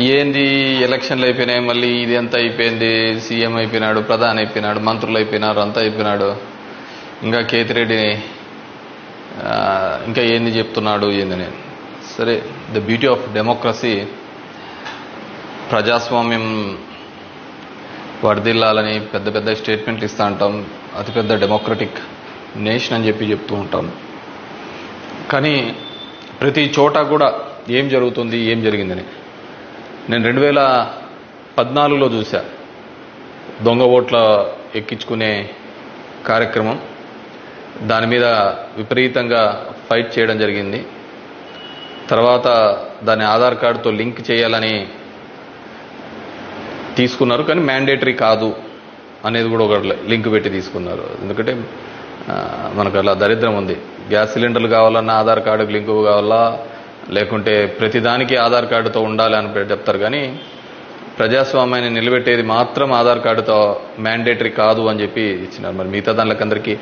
ఏంది ఎలక్షన్లు అయిపోయినాయి, మళ్ళీ ఇది అంతా అయిపోయింది, సీఎం అయిపోయినాడు, ప్రధాని అయిపోయినాడు, మంత్రులు అయిపోయినారు, అంతా అయిపోయినాడు, ఇంకా కేతిరెడ్డిని ఇంకా ఏంది చెప్తున్నాడు ఏందని. సరే, ద బ్యూటీ ఆఫ్ డెమోక్రసీ, ప్రజాస్వామ్యం వర్ధిల్లాలని పెద్ద పెద్ద స్టేట్మెంట్లు ఇస్తూ ఉంటాం, అతిపెద్ద డెమోక్రటిక్ నేషన్ అని చెప్తూ ఉంటాం. కానీ ప్రతి చోట కూడా ఏం జరుగుతుంది, ఏం జరిగిందని నేను 2014లో చూసా. దొంగ ఓట్ల ఎక్కించుకునే కార్యక్రమం, దాని మీద విపరీతంగా ఫైట్ చేయడం జరిగింది. తర్వాత దాన్ని ఆధార్ కార్డుతో లింక్ చేయాలని తీసుకున్నారు, కానీ మ్యాండేటరీ కాదు అనేది కూడా ఒక లింక్ పెట్టి తీసుకున్నారు. ఎందుకంటే మనకు అలా దరిద్రం ఉంది. గ్యాస్ సిలిండర్లు కావాలన్నా ఆధార్ కార్డుకు లింకు కావాలా, లేకుంటే ప్రతిదానికి ఆధార్ కార్డుతో ఉండాలి అని చెప్తారు. కానీ ప్రజాస్వామ్యాన్ని నిలబెట్టేది మాత్రం ఆధార్ కార్డుతో మ్యాండేటరీ కాదు అని చెప్పి ఇచ్చినారు. మరి మిగతా దానికందరికీ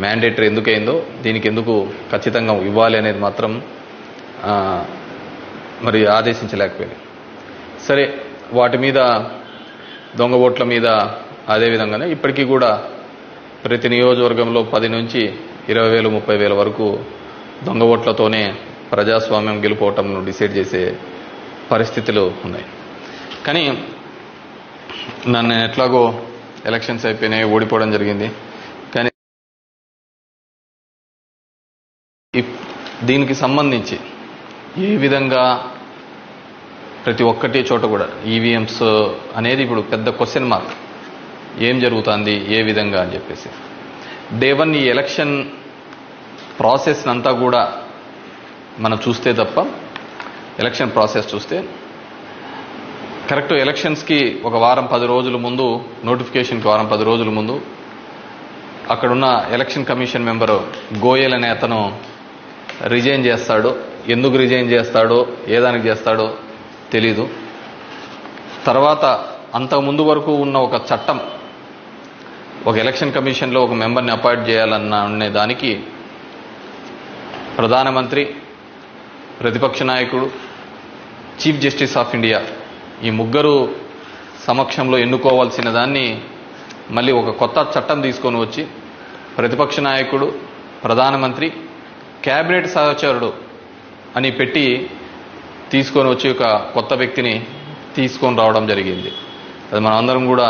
మ్యాండేటరీ ఎందుకైందో, దీనికి ఎందుకు ఖచ్చితంగా ఇవ్వాలి అనేది మాత్రం మరి ఆదేశించలేకపోయింది. సరే, వాటి మీద, దొంగ ఓట్ల మీద అదేవిధంగానే ఇప్పటికీ కూడా ప్రతి నియోజకవర్గంలో 10 నుంచి 20,000, 30,000 వరకు దొంగ ఓట్లతోనే ప్రజాస్వామ్యం గెలుపోవటంను డిసైడ్ చేసే పరిస్థితులు ఉన్నాయి. కానీ నన్ను ఎట్లాగో ఎలక్షన్స్ అయిపోయినాయి, ఓడిపోవడం జరిగింది. కానీ దీనికి సంబంధించి ఏ విధంగా ప్రతి ఒక్కటి చోట కూడా ఈవీఎంస్ అనేది ఇప్పుడు పెద్ద క్వశ్చన్ మార్క్. ఏం జరుగుతుంది, ఏ విధంగా అని చెప్పేసి డే 1 ఈ ఎలక్షన్ ప్రాసెస్ అంతా కూడా మనం చూస్తే తప్ప, ఎలక్షన్ ప్రాసెస్ చూస్తే కరెక్ట్ ఎలక్షన్స్కి ఒక వారం 10 రోజుల ముందు, నోటిఫికేషన్కి వారం 10 రోజుల ముందు అక్కడున్న ఎలక్షన్ కమిషన్ మెంబరు గోయల్ అనే అతను రిజైన్ చేస్తాడు. ఎందుకు రిజైన్ చేస్తాడో, ఏ దానికి చేస్తాడో తెలీదు. తర్వాత అంతకుముందు వరకు ఉన్న ఒక చట్టం, ఒక ఎలక్షన్ కమిషన్లో ఒక మెంబర్ని అపాయింట్ చేయాలన్న దానికి ప్రధానమంత్రి, ప్రతిపక్ష నాయకుడు, చీఫ్ జస్టిస్ ఆఫ్ ఇండియా ఈ ముగ్గురు సమక్షంలో ఎన్నుకోవాల్సిన దాన్ని మళ్ళీ ఒక కొత్త చట్టం తీసుకొని వచ్చి ప్రతిపక్ష నాయకుడు, ప్రధానమంత్రి, క్యాబినెట్ సహచరుడు అని పెట్టి తీసుకొని వచ్చి ఒక కొత్త వ్యక్తిని తీసుకొని రావడం జరిగింది. అది మనం అందరం కూడా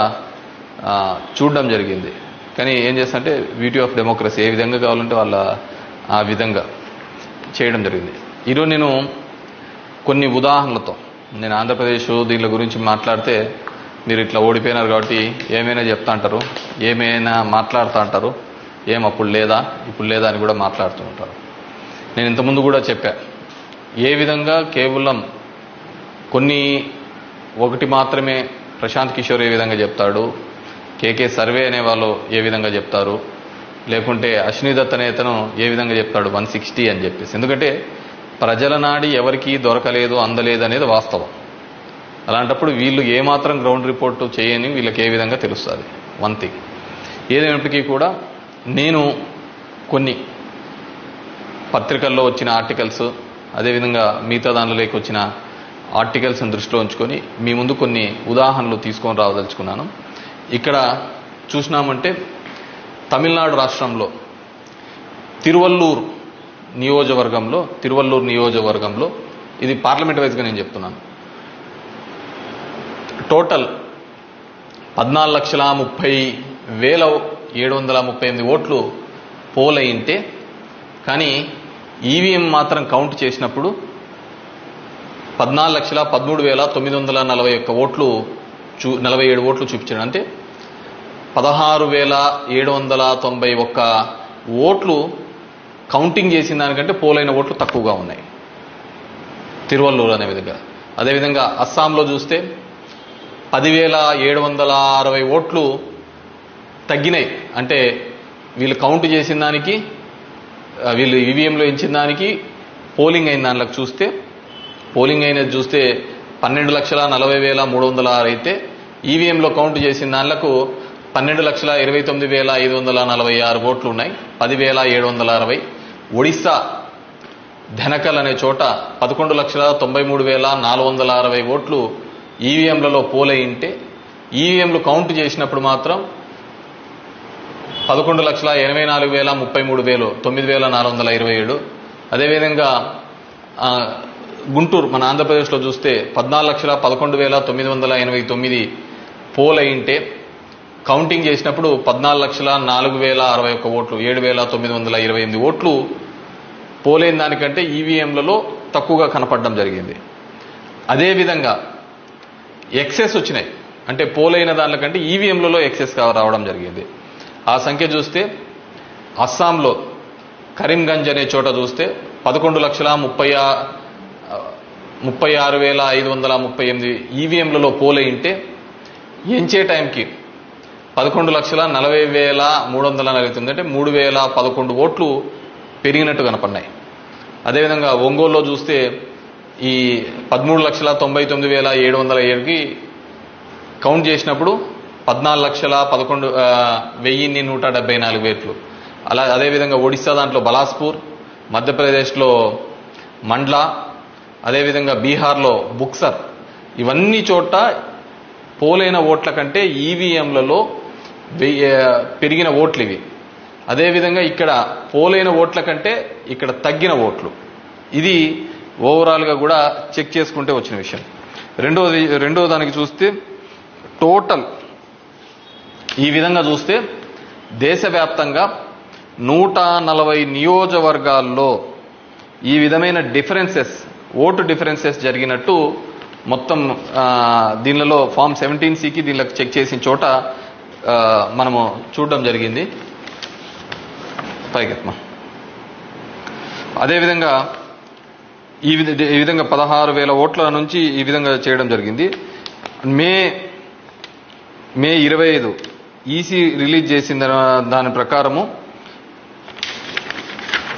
చూడడం జరిగింది. కానీ ఏం చేస్తారంటే బ్యూటీ ఆఫ్ డెమోక్రసీ, ఏ విధంగా కావాలంటే వాళ్ళ ఆ విధంగా చేయడం జరిగింది. ఈరోజు నేను కొన్ని ఉదాహరణలతో, నేను ఆంధ్రప్రదేశ్ దీని గురించి మాట్లాడితే మీరు ఇట్లా ఓడిపోయినారు కాబట్టి ఏమైనా చెప్తా అంటారు, ఏమైనా మాట్లాడుతూ అంటారు, ఏం అప్పుడు లేదా ఇప్పుడు లేదా అని కూడా మాట్లాడుతూ ఉంటారు. నేను ఇంతకుముందు కూడా చెప్పా, ఏ విధంగా కేవలం ఒకటి మాత్రమే ప్రశాంత్ కిషోర్ ఏ విధంగా చెప్తాడు, కేకే సర్వే అనే వాళ్ళు ఏ విధంగా చెప్తారు, లేకుంటే అశ్విని దత్ అనే అతను ఏ విధంగా చెప్తాడు 160 అని చెప్పేసి. ఎందుకంటే ప్రజల నాడి ఎవరికి దొరకలేదు, అందలేదు అనేది వాస్తవం. అలాంటప్పుడు వీళ్ళు ఏమాత్రం గ్రౌండ్ రిపోర్టు చేయని వీళ్ళకి ఏ విధంగా తెలుస్తుంది. వన్ థింగ్ ఏదైనప్పటికీ కూడా నేను కొన్ని పత్రికల్లో వచ్చిన ఆర్టికల్స్, అదేవిధంగా మిగతా దానిలోకి వచ్చిన ఆర్టికల్స్ని దృష్టిలో ఉంచుకొని మీ ముందు కొన్ని ఉదాహరణలు తీసుకొని రావదలుచుకున్నాను. ఇక్కడ చూసినామంటే తమిళనాడు రాష్ట్రంలో తిరువల్లూరు నియోజకవర్గంలో ఇది పార్లమెంట్ వైజ్గా నేను చెప్తున్నాను, టోటల్ 14,30,738 ఓట్లు పోల్ అయింటే, కానీ ఈవీఎం మాత్రం కౌంట్ చేసినప్పుడు 14,13,941 ఓట్లు 47 ఓట్లు చూపించాడు. అంటే 16,791 ఓట్లు కౌంటింగ్ చేసిన దానికంటే పోలైన ఓట్లు తక్కువగా ఉన్నాయి తిరువల్లూరు అనే విధంగా. అదేవిధంగా అస్సాంలో చూస్తే 10,760 ఓట్లు తగ్గినాయి. అంటే వీళ్ళు కౌంట్ చేసిన దానికి, వీళ్ళు ఈవీఎంలో ఇచ్చిన దానికి పోలింగ్ అయిన దానిలోకి చూస్తే, పోలింగ్ అయినది చూస్తే 12,40,306 అయితే ఈవీఎంలో కౌంట్ చేసిన దానిలకు 12,29,546 ఓట్లు ఉన్నాయి, 10,760. ఒడిస్సా ధనకల్ అనే చోట 11,93,460 ఓట్లు ఈవీఎంలలో పోలయింటే ఈవీఎంలు కౌంట్ చేసినప్పుడు మాత్రం 11,84,033 9,427. అదేవిధంగా గుంటూరు మన ఆంధ్రప్రదేశ్లో చూస్తే 14,11,989 పోలయింటే కౌంటింగ్ చేసినప్పుడు 14,04,061 ఓట్లు 7,928 ఓట్లు పోలైన దానికంటే ఈవీఎంలలో తక్కువగా కనపడడం జరిగింది. అదేవిధంగా ఎక్సెస్ వచ్చినాయి, అంటే పోలైన దానికంటే ఈవీఎంలలో ఎక్సెస్ రావడం జరిగింది. ఆ సంఖ్య చూస్తే అస్సాంలో కరీంగంజ్ అనే చోట చూస్తే 11,36,538 ఈవీఎంలలో పోలయింటే ఎంచే టైంకి 11,40,349 అంటే 3,011 ఓట్లు పెరిగినట్టు కనపడినాయి. అదేవిధంగా ఒంగోలులో చూస్తే ఈ 13,99,707కి కౌంట్ చేసినప్పుడు 14,11,174 ఓట్లు. అదేవిధంగా ఒడిశా దాంట్లో బలాస్పూర్, మధ్యప్రదేశ్లో మండ్లా, అదేవిధంగా బీహార్లో బుక్సర్, ఇవన్నీ చోట పోలైన ఓట్ల కంటే ఈవీఎంలలో పెరిగిన ఓట్లు ఇవి. అదేవిధంగా ఇక్కడ పోలైన ఓట్ల కంటే ఇక్కడ తగ్గిన ఓట్లు. ఇది ఓవరాల్గా కూడా చెక్ చేసుకుంటే వచ్చిన విషయం. రెండో దానికి చూస్తే టోటల్ ఈ విధంగా చూస్తే దేశవ్యాప్తంగా 140 నియోజకవర్గాల్లో ఈ విధమైన ఓటు డిఫరెన్సెస్ జరిగినట్టు మొత్తం దీనిలో ఫామ్ 17సికి దీనిలో చెక్ చేసిన చోట మనము చూడడం జరిగింది. పైకెత్మ అదేవిధంగా ఈ విధంగా 16,000 ఓట్ల నుంచి ఈ విధంగా చేయడం జరిగింది. మే 25 ఈసీ రిలీజ్ చేసిన దాని ప్రకారము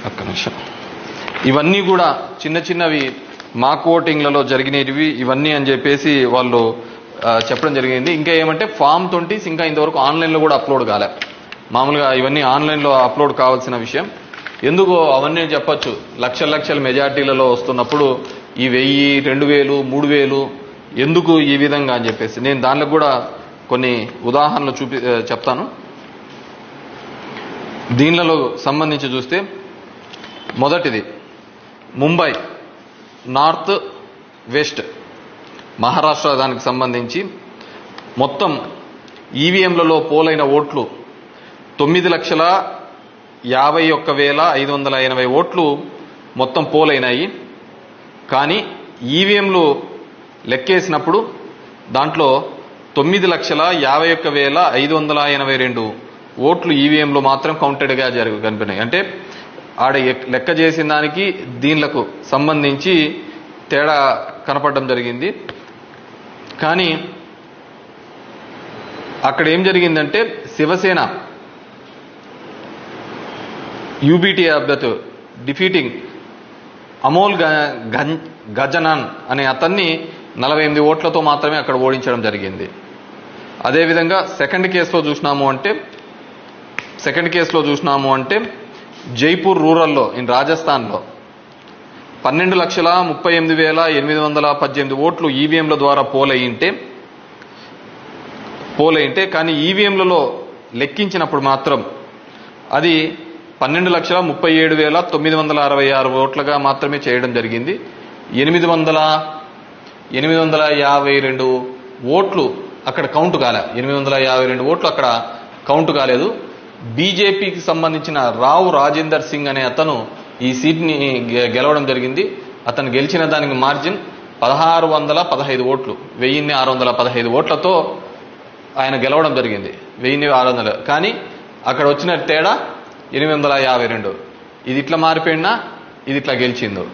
ఒక్క నిమిషం, ఇవన్నీ కూడా చిన్నవి మాక్ ఓటింగ్లలో జరిగినవి ఇవన్నీ అని చెప్పేసి వాళ్ళు చెప్పడం జరిగింది. ఇంకా ఏమంటే ఫామ్ 20 ఇంకా ఇంతవరకు ఆన్లైన్లో కూడా అప్లోడ్ కాలే. మామూలుగా ఇవన్నీ ఆన్లైన్లో అప్లోడ్ కావాల్సిన విషయం. ఎందుకు అవన్నీ చెప్పొచ్చు, లక్షల మెజార్టీలలో వస్తున్నప్పుడు ఈ 1000, 2000, 3000 ఎందుకు ఈ విధంగా అని చెప్పేసి నేను దానిలో కూడా కొన్ని ఉదాహరణలు చెప్తాను. దీనిలో సంబంధించి చూస్తే మొదటిది ముంబై నార్త్ వెస్ట్ మహారాష్ట్ర దానికి సంబంధించి మొత్తం ఈవీఎంలలో పోలైన ఓట్లు 9,51,580 ఓట్లు మొత్తం పోలైనాయి. కానీ ఈవీఎంలు లెక్కేసినప్పుడు దాంట్లో 9,51,582 ఓట్లు ఈవీఎంలు మాత్రం కౌంటెడ్గా కనిపినాయి. అంటే ఆడ లెక్క చేసిన దానికి దీనిలకు సంబంధించి తేడా కనపడడం జరిగింది. కానీ అక్కడ ఏం జరిగిందంటే శివసేన యూబీటీ అభ్యర్థి డిఫీటింగ్ అమోల్ గజనన్ అనే అతన్ని 48 ఓట్లతో మాత్రమే అక్కడ ఓడించడం జరిగింది. అదేవిధంగా సెకండ్ కేసులో చూసినాము అంటే జైపూర్ రూరల్లో రాజస్థాన్లో 12,38,818 ఓట్లు ఈవీఎంల ద్వారా పోలయింటే కానీ ఈవీఎంలలో లెక్కించినప్పుడు మాత్రం అది 12,37,966 ఓట్లుగా మాత్రమే చేయడం జరిగింది. 852 ఓట్లు అక్కడ కౌంట్ కాలే. 852 ఓట్లు అక్కడ కౌంట్ కాలేదు. బీజేపీకి సంబంధించిన రావు రాజేందర్ సింగ్ అనే అతను ఈ సీట్ని గెలవడం జరిగింది. అతను గెలిచిన దానికి మార్జిన్ 1,615 ఓట్లు, 1,615 ఓట్లతో ఆయన గెలవడం జరిగింది. 1,600. కానీ అక్కడ వచ్చిన తేడా 852. ఇది ఇట్లా మారిపోయినా ఇది ఇట్లా గెలిచిందో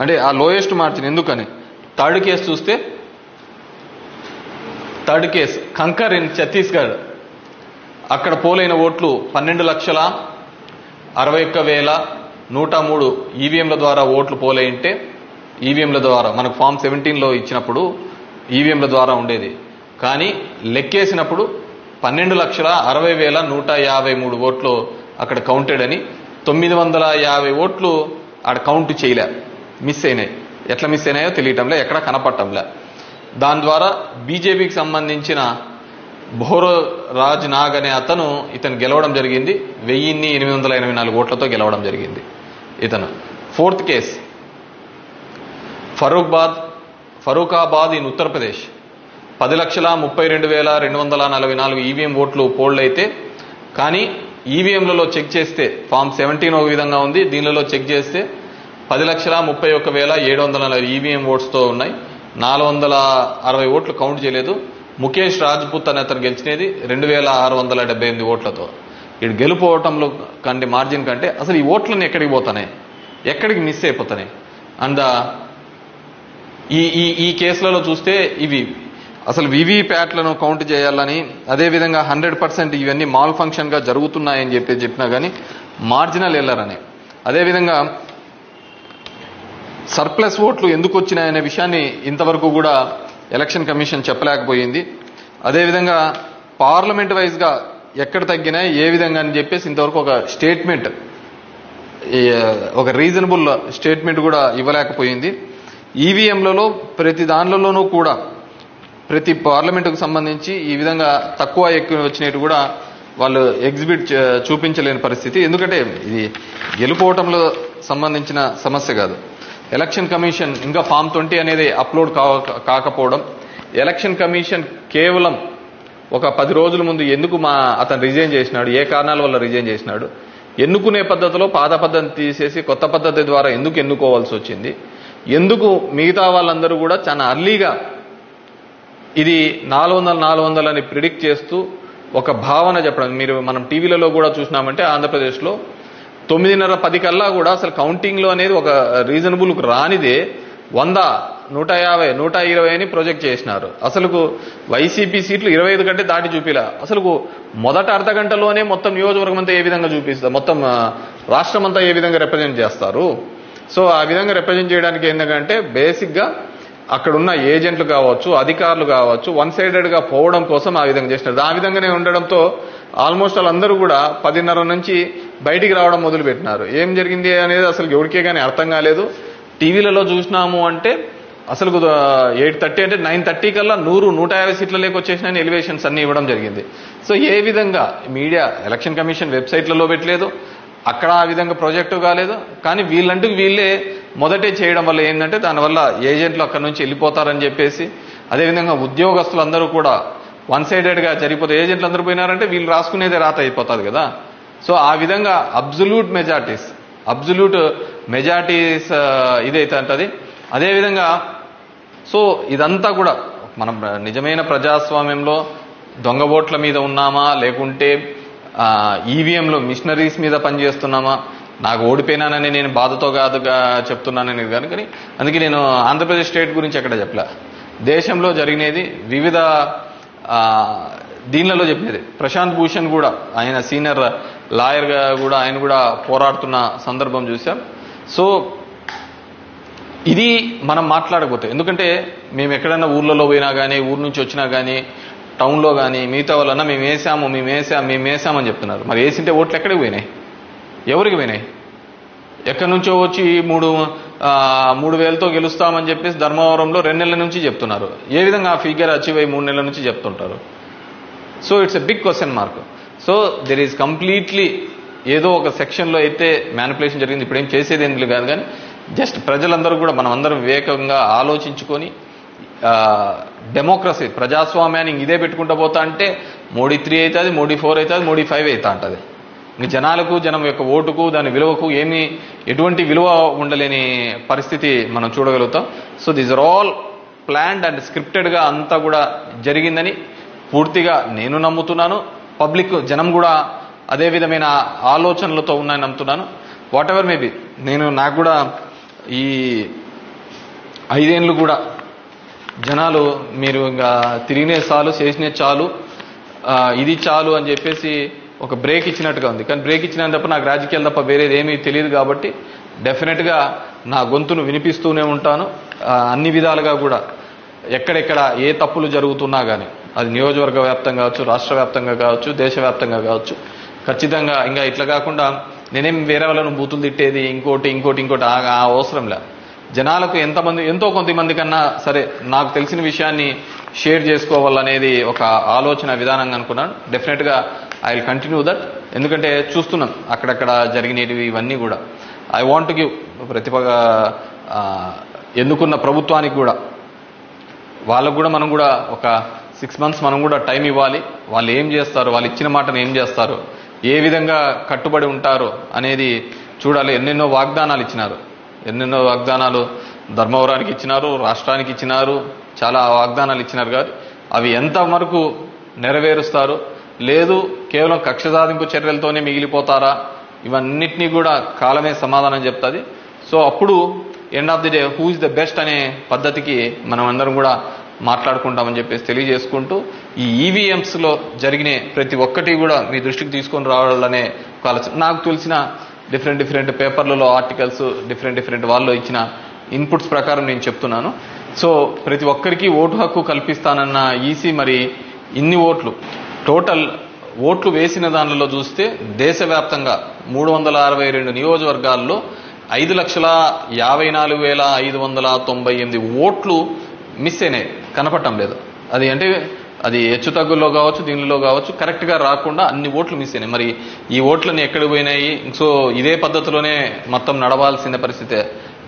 అంటే ఆ లోయెస్ట్ మార్జిన్. ఎందుకని థర్డ్ కేసు చూస్తే కంకర్ ఇన్ ఛత్తీస్గఢ్ అక్కడ పోలైన ఓట్లు 12,61,103 ఈవీఎంల ద్వారా ఓట్లు పోలైంటే ఈవీఎంల ద్వారా మనకు ఫామ్ 17లో ఇచ్చినప్పుడు ఈవీఎంల ద్వారా ఉండేది. కానీ లెక్కేసినప్పుడు 12,60,153 ఓట్లు అక్కడ కౌంటెడ్ అని 950 ఓట్లు ఆడ కౌంట్ చేయలే, మిస్ అయినాయి. ఎట్లా మిస్ అయినాయో తెలియటంలే, ఎక్కడ కనపడటంలే. దాని ద్వారా బీజేపీకి సంబంధించిన భోరో రాజ్ నాగ్ అనే ఇతను గెలవడం జరిగింది. 1884 ఓట్లతో గెలవడం జరిగింది ఇతను. Fourth case Farrukhabad in Uttar Pradesh. 10,32,244 EVM ఓట్లు పోల్డ్ అయితే, కానీ ఈవీఎంలలో చెక్ చేస్తే ఫామ్ 17 ఒక విధంగా ఉంది, దీనిలో చెక్ చేస్తే 10,31,740 ఈవీఎం ఓట్స్తో ఉన్నాయి. 460 ఓట్లు కౌంట్ చేయలేదు. ముఖేష్ రాజ్పుత్ అనే అతను గెలిచినది 2,678 ఓట్లతో. ఇటు గెలుపోవటంలో కంటే మార్జిన్ కంటే అసలు ఈ ఓట్లను ఎక్కడికి పోతున్నాయి, ఎక్కడికి మిస్ అయిపోతున్నాయి. అండ్ ఈ కేసులలో చూస్తే ఇవి అసలు వివిప్యాట్లను కౌంట్ చేయాలని, అదేవిధంగా 100% ఇవన్నీ మాల్ ఫంక్షన్గా జరుగుతున్నాయని చెప్పినా కానీ మార్జినల్ ఎల్లరని, అదేవిధంగా సర్ప్లస్ ఓట్లు ఎందుకు వచ్చినాయనే విషయాన్ని ఇంతవరకు కూడా ఎలక్షన్ కమిషన్ చెప్పలేకపోయింది. అదేవిధంగా పార్లమెంట్ వైజ్గా ఎక్కడ తగ్గినాయి, ఏ విధంగా అని చెప్పేసి ఇంతవరకు ఒక స్టేట్మెంట్, ఒక రీజనబుల్ స్టేట్మెంట్ కూడా ఇవ్వలేకపోయింది. ఈవీఎంలలో ప్రతి దానిలోనూ కూడా ప్రతి పార్లమెంటుకు సంబంధించి ఈ విధంగా తక్కువ ఎక్కువ వచ్చినట్టు కూడా వాళ్ళు చూపించలేని పరిస్థితి. ఎందుకంటే ఇది గెలుపోవటంలో సంబంధించిన సమస్య కాదు. ఎలక్షన్ కమిషన్ ఇంకా ఫామ్ 20 అనేది అప్లోడ్ కాకపోవడం, ఎలక్షన్ కమిషన్ కేవలం ఒక 10 రోజుల ముందు ఎందుకు అతను రిజైన్ చేసినాడు, ఏ కారణాల వల్ల రిజైన్ చేసినాడు, ఎన్నుకునే పద్ధతిలో పాత పద్ధతిని తీసేసి కొత్త పద్ధతి ద్వారా ఎందుకు ఎన్నుకోవాల్సి వచ్చింది, ఎందుకు మిగతా వాళ్ళందరూ కూడా చాలా అర్లీగా ఇది 400 అని ప్రిడిక్ట్ చేస్తూ ఒక భావన చెప్పడం. మనం టీవీలలో కూడా చూసినామంటే ఆంధ్రప్రదేశ్లో 9:30-10 కల్లా కూడా అసలు కౌంటింగ్లో అనేది ఒక రీజనబుల్ రానిదే 100, 150, 120 అని ప్రొజెక్ట్ చేసినారు. అసలు వైసీపీ సీట్లు 25 కంటే దాటి చూపిలా. అసలు మొదట అర్ధ గంటలోనే మొత్తం నియోజకవర్గం అంతా ఏ విధంగా చూపిస్తారు, మొత్తం రాష్ట్రం అంతా ఏ విధంగా రిప్రజెంట్ చేస్తారు. సో ఆ విధంగా రిప్రజెంట్ చేయడానికి ఏంటంటే బేసిక్గా అక్కడున్న ఏజెంట్లు కావచ్చు, అధికారులు కావచ్చు, వన్ సైడెడ్గా పోవడం కోసం ఆ విధంగా చేసినారు. ఆ విధంగానే ఉండడంతో ఆల్మోస్ట్ వాళ్ళందరూ కూడా 10:30 నుంచి బయటికి రావడం మొదలుపెట్టినారు. ఏం జరిగింది అనేది అసలు ఎవరికే కానీ అర్థం కాలేదు. టీవీలలో చూసినాము అంటే అసలు 8:30 అంటే 9:30 కల్లా 100-150 సీట్ల లేక వచ్చేసినాయని ఎలివేషన్స్ అన్ని ఇవ్వడం జరిగింది. సో ఏ విధంగా మీడియా ఎలక్షన్ కమిషన్ వెబ్సైట్లలో పెట్టలేదు, అక్కడ ఆ విధంగా ప్రాజెక్టు కాలేదు. కానీ వీళ్ళంటూ వీళ్ళే మొదటే చేయడం వల్ల ఏంటంటే దానివల్ల ఏజెంట్లు అక్కడి నుంచి వెళ్ళిపోతారని చెప్పేసి, అదేవిధంగా ఉద్యోగస్తులందరూ కూడా వన్ సైడెడ్గా జరిగిపోతే ఏజెంట్లు అందరూ పోయినారంటే వీళ్ళు రాసుకునేదే రాత అయిపోతుంది కదా. సో ఆ విధంగా అబ్జల్యూట్ మెజారిటీస్ ఇదైతే అంటది. అదేవిధంగా సో ఇదంతా కూడా మనం నిజమైన ప్రజాస్వామ్యంలో దొంగ ఓట్ల మీద ఉన్నామా, లేకుంటే ఈవీఎంలో మిషనరీస్ మీద పనిచేస్తున్నామా, నాకు ఓడిపోయినానని నేను బాధతో కాదుగా చెప్తున్నానని కానీ అందుకే నేను ఆంధ్రప్రదేశ్ స్టేట్ గురించి ఎక్కడ చెప్పలే. దేశంలో జరిగినది వివిధ దీనిలలో చెప్పినది. ప్రశాంత్ భూషణ్ కూడా ఆయన సీనియర్ లాయర్గా కూడా ఆయన కూడా పోరాడుతున్న సందర్భం చూసాం. సో ఇది మనం మాట్లాడకపోతే, ఎందుకంటే మేము ఎక్కడైనా ఊర్లలో పోయినా కానీ, ఊరు నుంచి వచ్చినా కానీ, టౌన్లో కానీ మిగతా వాళ్ళన్నా మేము వేసామని చెప్తున్నారు. మరి వేసింటే ఓట్లు ఎక్కడికి పోయినాయి, ఎవరికి పోయినాయి? ఎక్కడి నుంచో వచ్చి 3,000తో గెలుస్తామని చెప్పేసి ధర్మవరంలో 2 నెలల నుంచి చెప్తున్నారు. ఏ విధంగా ఆ ఫిగర్ అచీవ్ అయ్యి 3 నెలల నుంచి చెప్తుంటారు? So it's a big question mark. So there is completely ఏదో ఒక సెక్షన్లో అయితే మ్యానిపులేషన్ జరిగింది. ఇప్పుడు ఏం చేసేది ఎందుకు కాదు, కానీ జస్ట్ ప్రజలందరూ కూడా మనం అందరం వివేకంగా ఆలోచించుకొని డెమోక్రసీ ప్రజాస్వామ్యాన్ని ఇదే పెట్టుకుంటూ పోతా అంటే మోడీ 3 అవుతుంది, మోడీ 4 అవుతుంది, మోడీ 5 అవుతా ఉంటుంది. ఇంక జనం యొక్క ఓటుకు దాని విలువకు ఎటువంటి విలువ ఉండలేని పరిస్థితి మనం చూడగలుగుతాం. So these are all planned and స్క్రిప్టెడ్గా అంతా కూడా జరిగిందని పూర్తిగా నేను నమ్ముతున్నాను. పబ్లిక్ జనం కూడా అదే విధమైన ఆలోచనలతో ఉన్నాయని నమ్ముతున్నాను. వాట్ ఎవర్ మేబీ నాకు కూడా ఈ 5 ఏళ్ళు కూడా జనాలు మీరు ఇంకా తిరిగినే చాలు, చేసినే చాలు, ఇది చాలు అని చెప్పేసి ఒక బ్రేక్ ఇచ్చినట్టుగా ఉంది. కానీ బ్రేక్ ఇచ్చినంత తప్ప నాకు రాజకీయాలు తప్ప వేరేది ఏమీ తెలియదు కాబట్టి డెఫినెట్గా నా గొంతును వినిపిస్తూనే ఉంటాను. అన్ని విధాలుగా కూడా ఎక్కడెక్కడ ఏ తప్పులు జరుగుతున్నా కానీ అది నియోజకవర్గ వ్యాప్తంగా కావచ్చు, రాష్ట్ర వ్యాప్తంగా కావచ్చు, దేశవ్యాప్తంగా కావచ్చు, ఖచ్చితంగా ఇంకా ఇట్లా కాకుండా నేనేం వేరే వాళ్ళను బూతులు తిట్టేది ఇంకోటి ఆ అవసరం లే. జనాలకు ఎంతో కొంతమంది కన్నా సరే నాకు తెలిసిన విషయాన్ని షేర్ చేసుకోవాలనేది ఒక ఆలోచన విధానంగా అనుకున్నాను. డెఫినెట్గా ఐ విల్ కంటిన్యూ దట్. ఎందుకంటే చూస్తున్నాం అక్కడక్కడ జరిగినవి ఇవన్నీ కూడా. ఐ వాంట్ గివ్ ఎన్నుకున్న ప్రభుత్వానికి కూడా వాళ్ళకు కూడా మనం కూడా ఒక 6 months మనం కూడా టైం ఇవ్వాలి. వాళ్ళు ఏం చేస్తారు, వాళ్ళు ఇచ్చిన మాటను ఏం చేస్తారు, ఏ విధంగా కట్టుబడి ఉంటారు అనేది చూడాలి. ఎన్నెన్నో వాగ్దానాలు ధర్మవరానికి ఇచ్చినారు, రాష్ట్రానికి ఇచ్చినారు, చాలా వాగ్దానాలు ఇచ్చినారు. కానీ అవి ఎంతవరకు నెరవేరుస్తారు, లేదు కేవలం కక్ష సాధింపు చర్యలతోనే మిగిలిపోతారా, ఇవన్నిటినీ కూడా కాలమే సమాధానం చెప్తుంది. సో అప్పుడు end of the day who is the best అనే పద్ధతికి మనం అందరం కూడా మాట్లాడుకుంటామని చెప్పేసి తెలియజేసుకుంటూ, ఈ ఈవీఎంస్లో జరిగిన ప్రతి ఒక్కటి కూడా మీ దృష్టికి తీసుకొని రావాలనే ఒక ఆలోచన. నాకు తెలిసిన డిఫరెంట్ పేపర్లలో ఆర్టికల్స్ డిఫరెంట్ వాళ్ళు ఇచ్చిన ఇన్పుట్స్ ప్రకారం నేను చెప్తున్నాను. సో ప్రతి ఒక్కరికి ఓటు హక్కు కల్పిస్తానన్న ఈసీ మరి ఇన్ని టోటల్ ఓట్లు వేసిన దానిలో చూస్తే దేశవ్యాప్తంగా 362 నియోజకవర్గాల్లో 5,54,598 ఓట్లు మిస్ అయినాయి, కనపడటం లేదు. అది హెచ్చు తగ్గుల్లో కావచ్చు, దీనిలో కావచ్చు, కరెక్ట్గా రాకుండా అన్ని ఓట్లు మిస్ అయినాయి. మరి ఈ ఓట్లని ఎక్కడికి పోయినాయి? సో ఇదే పద్ధతిలోనే మొత్తం నడవాల్సిన పరిస్థితే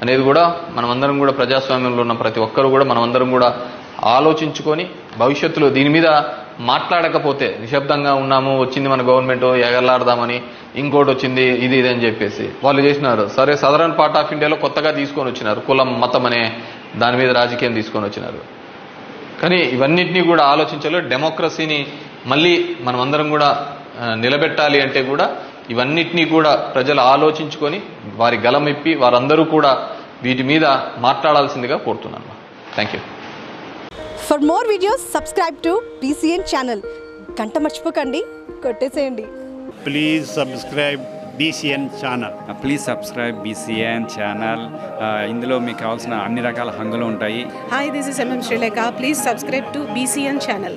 అనేది కూడా మనమందరం కూడా ప్రజాస్వామ్యంలో ఉన్న ప్రతి ఒక్కరు కూడా మనమందరం కూడా ఆలోచించుకొని భవిష్యత్తులో దీని మీద మాట్లాడకపోతే నిశ్శబ్దంగా ఉన్నాము, వచ్చింది మన గవర్నమెంట్ ఎగలాడదామని, ఇంకోటి వచ్చింది ఇది అని చెప్పేసి వాళ్ళు చేసినారు. సరే, సదరన్ పార్ట్ ఆఫ్ ఇండియాలో కొత్తగా తీసుకొని వచ్చినారు, కులం మతం అనే దాని మీద రాజకీయం తీసుకొని వచ్చినారు. కానీ ఇవన్నిటినీ కూడా ఆలోచించాలి. డెమోక్రసీని మళ్ళీ మనమందరం కూడా నిలబెట్టాలి అంటే కూడా ఇవన్నిటినీ కూడా ప్రజలు ఆలోచించుకొని వారి గలం ఇప్పి వారందరూ కూడా వీటి మీద మాట్లాడాల్సిందిగా కోరుతున్నాను. Thank you. For more videos subscribe to BCN channel. గంట మర్చిపోకండి, కొట్టేసేయండి. Please subscribe BCN channel. Please subscribe BCN channel. ఇందులో మీకు కావాల్సిన అన్ని రకాల హంగులు ఉంటాయి. Hi, this is MM Sri Lanka. Please subscribe to BCN channel.